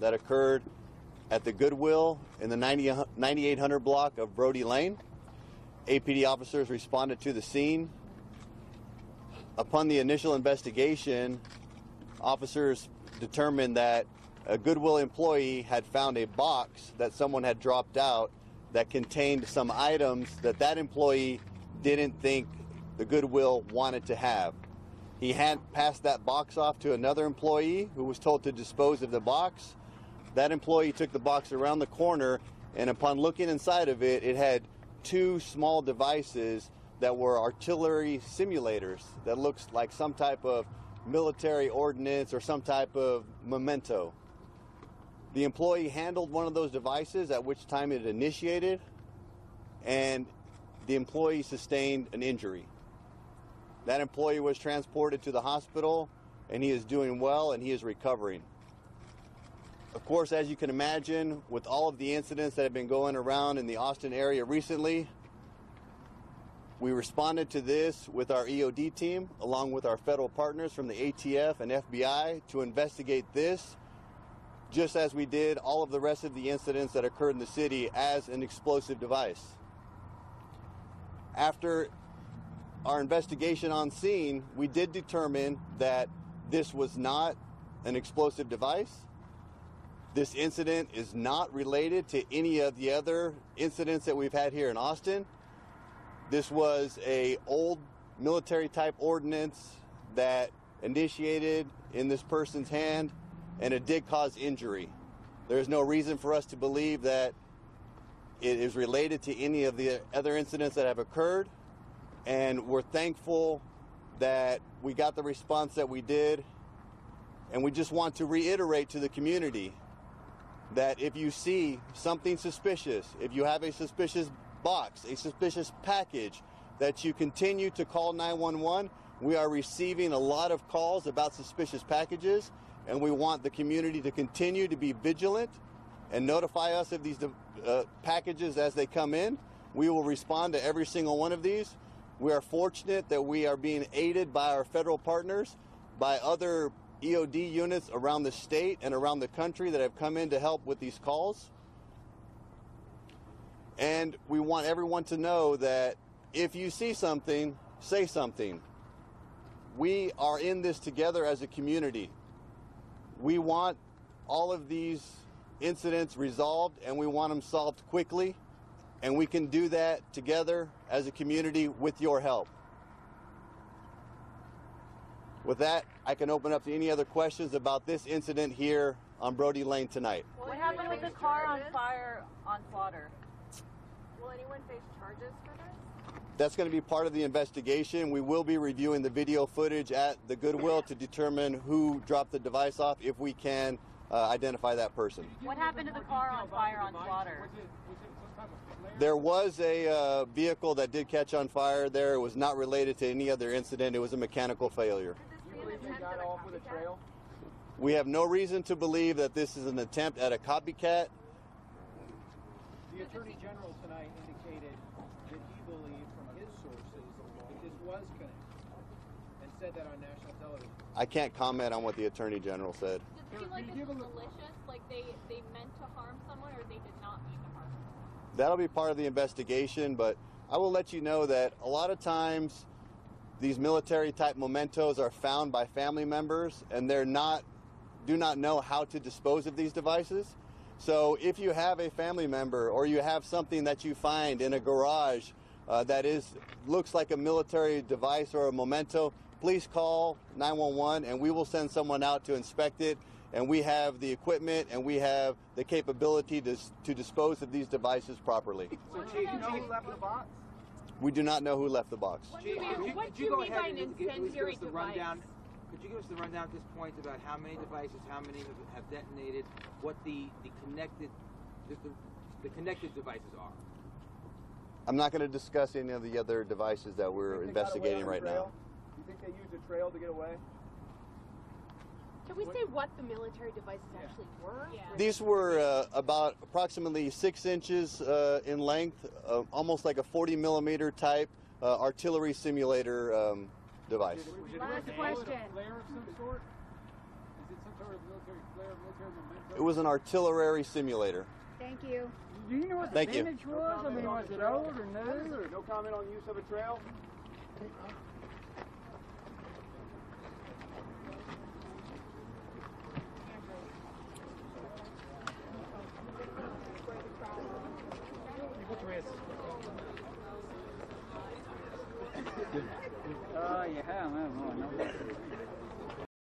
that occurred at the Goodwill in the 9800 block of Brody Lane. APD officers responded to the scene. Upon the initial investigation, officers determined that a Goodwill employee had found a box that someone had dropped out that contained some items that employee didn't think the Goodwill wanted to have. He had passed that box off to another employee who was told to dispose of the box. That employee took the box around the corner, and upon looking inside of it, it had two small devices that were artillery simulators that looks like some type of military ordnance or some type of memento. The employee handled one of those devices, at which time it initiated, and the employee sustained an injury. That employee was transported to the hospital, and he is doing well, and he is recovering. Of course, as you can imagine, with all of the incidents that have been going around in the Austin area recently, we responded to this with our EOD team, along with our federal partners from the ATF and FBI, to investigate this, just as we did all of the rest of the incidents that occurred in the city as an explosive device. After our investigation on scene, we did determine that this was not an explosive device. This incident is not related to any of the other incidents that we've had here in Austin. This was an old military type ordinance that initiated in this person's hand, and it did cause injury. There's no reason for us to believe that it is related to any of the other incidents that have occurred, and we're thankful that we got the response that we did, and we just want to reiterate to the community that if you see something suspicious, if you have a suspicious box, a suspicious package, that you continue to call 911. We are receiving a lot of calls about suspicious packages, and we want the community to continue to be vigilant and notify us of these packages as they come in. We will respond to every single one of these. We are fortunate that we are being aided by our federal partners, by other EOD units around the state and around the country that have come in to help with these calls. And we want everyone to know that if you see something, say something. We are in this together as a community. We want all of these incidents resolved, and we want them solved quickly. And we can do that together as a community with your help. With that, I can open up to any other questions about this incident here on Brody Lane tonight. What happened with the car on fire on Slaughter? Will anyone face charges for this? That's going to be part of the investigation. We will be reviewing the video footage at the Goodwill to determine who dropped the device off, if we can identify that person. What happened to the car on fire on Slaughter? There was a vehicle that did catch on fire there. It was not related to any other incident. It was a mechanical failure. We have no reason to believe that this is an attempt at a copycat. The Attorney General tonight indicated that he believed from his sources that this was connected, and said that on national television. I can't comment on what the Attorney General said. Does it seem like this was malicious? Like they meant to harm someone, or they did not mean to harm someone? That'll be part of the investigation, but I will let you know that a lot of times these military type mementos are found by family members, and do not know how to dispose of these devices. So if you have a family member, or you have something that you find in a garage that looks like a military device or a memento, please call 911 and we will send someone out to inspect it. And we have the equipment and we have the capability to dispose of these devices properly. So, Chief, you know who left the box? We do not know who left the box. What do you mean by an incendiary device? Could you give us the rundown at this point about how many devices, how many have detonated, what the connected devices are? I'm not going to discuss any of the other devices that we're investigating right now. You think they used a trail to get away? Can we say what the military devices actually were? Yeah. These were about approximately 6 inches in length, almost like a 40 millimeter type artillery simulator device. Last question. Flare of some sort? Is it some sort of military flare, military memento? was an artillery simulator. Thank you. Do you know what the Thank you. vintage was? I mean, was it old or new? Or? No comment on use of a trail? Oh, yeah, I don't know.